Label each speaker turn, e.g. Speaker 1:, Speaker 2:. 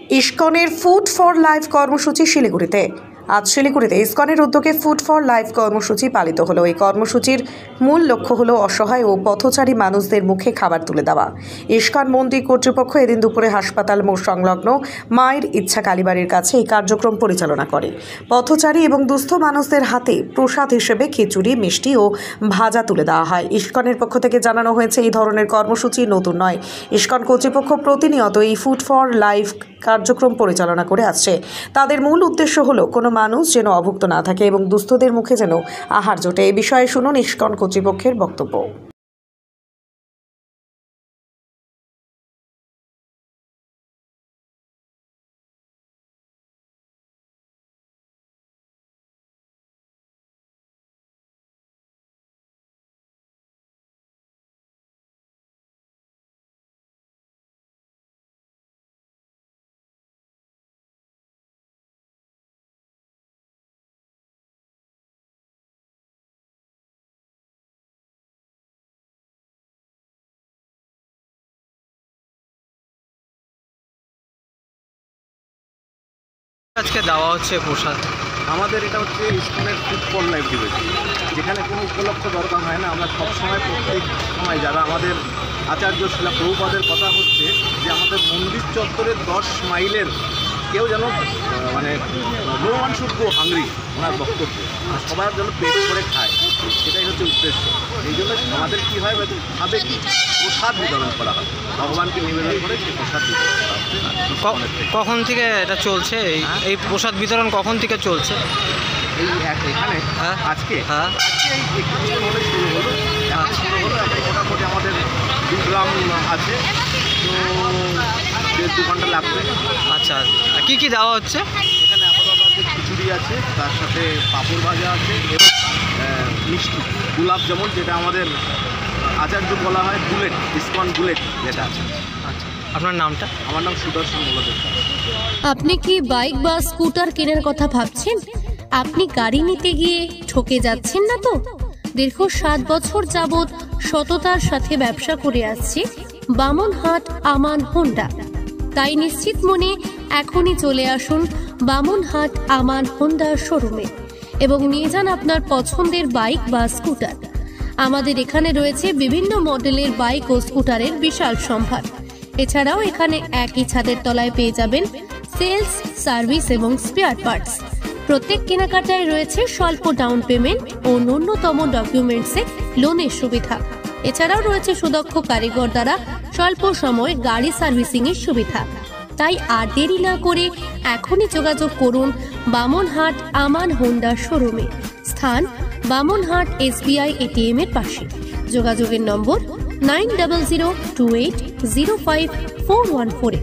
Speaker 1: ইসকনের food for life কর্মসূচি শিলিগুড়িতে। আজ শিলিগুড়িতে ইসকনের উদ্যোগে ফুড ফর লাইফ কর্মসূচি পালিত হলো। এই কর্মসূচির মূল লক্ষ্য হলো অসহায় ও পথচারী মানুষদের মুখে খাবার তুলে দেওয়া। ইসকন মন্দির কর্তৃপক্ষ এদিন দুপুরে হাসপাতাল মোড় সংলগ্ন মায়ের ইচ্ছা কালীবাড়ির কাছে এই কার্যক্রম পরিচালনা করে। পথচারী এবং দুস্থ মানুষদের হাতে প্রসাদ হিসেবে খিচুড়ি, মিষ্টি ও ভাজা তুলে দেওয়া হয়। ইসকনের পক্ষ থেকে জানানো হয়েছে, এই ধরনের কর্মসূচি নতুন নয়। ইসকন কর্তৃপক্ষ প্রতিনিয়ত এই ফুড ফর লাইফ কার্যক্রম পরিচালনা করে আসছে। তাদের মূল উদ্দেশ্য হলো কোনো মানুষ যেন অভুক্ত না থাকে এবং দুস্থদের মুখে যেন আহার জোটে। এই বিষয়ে শুনুন ইসকন কর্তৃপক্ষের বক্তব্য।
Speaker 2: আজকে দেওয়া হচ্ছে প্রসাদ।
Speaker 3: আমাদের এটা হচ্ছে ইসকনের ফুড ফর লাইফ ডিভিশন, যেখানে কোনো উপলক্ষ দরকার হয় না। আমরা সবসময় প্রত্যেক সময় যারা আমাদের আচার্য শিলা প্রভুপাদের কথা হচ্ছে যে আমাদের মন্দির চত্বরের 10 মাইলের কেউ যেন মানে no one should go hungry, ওনার বক্তব্য সবার যেন পেট করে খায়, সেটাই হচ্ছে উদ্দেশ্য। এই জন্য আমাদের কী হয়, ভাবে কি প্রসাদ বিতরণ করা হয়, ভগবানকে নিবেদন করে সেই প্রসাদ বিতরণ করা হয়।
Speaker 2: কখন থেকে এটা চলছে? এই প্রসাদ বিতরণ কখন থেকে চলছে?
Speaker 3: এই এখানে আজকে এই কিছুদিন হলে শুরু হলো। শুরু হলো এখন মোটামুটি আমাদের 2 গ্রাম আছে, তো 1.5-2 ঘন্টা লাগবে।
Speaker 2: আচ্ছা, কি কি দেওয়া হচ্ছে
Speaker 3: এখানে আপাতত খিচুড়ি আছে, তার সাথে পাঁপড় ভাজা আছে এবং মিষ্টি গোলাপ জামুন, যেটা আমাদের আচার্য বলা হয় বুলেট, ইসকন বুলেট যেটা আছে।
Speaker 2: আচ্ছা, আপনার নামটা?
Speaker 3: আমার নাম সুদর্শন মূলদেব।
Speaker 4: আপনি কি বাইক বা স্কুটার কেনার কথা ভাবছেন? আপনি গাড়ি নিতে গিয়ে ঠকে যাচ্ছেন না তো? দীর্ঘ 7 বছর যাবৎ সততার সাথে ব্যবসা করে আসছে বামনহাট আমান হোন্ডা। তাই নিশ্চিত মনে এখনই চলে আসুন বামনহাট আমান হোন্ডা শোরুমে এবং নিয়ে যান আপনার পছন্দের বাইক বা স্কুটার। আমাদের এখানে রয়েছে বিভিন্ন মডেলের বাইক ও স্কুটারের বিশাল সম্ভার। এছাড়াও এখানে একই ছাদের তলায় পেয়ে যাবেন সেলস, সার্ভিস এবং স্পেয়ার পার্টস। প্রত্যেক কেনাকাটায় রয়েছে স্বল্প ডাউন পেমেন্ট ও ন্যূনতম ডকুমেন্টসে লোনের সুবিধা। এছাড়াও রয়েছে সুদক্ষ কারিগর দ্বারা স্বল্প সময়ে গাড়ি সার্ভিসিং এর সুবিধা। তাই আর দেরি না করে এখনই যোগাযোগ করুন বামনহাট আমান হোন্ডা শোরুমে। স্থান বামনহাট SBI ATM এর পাশে। যোগাযোগের নম্বর 9002805414।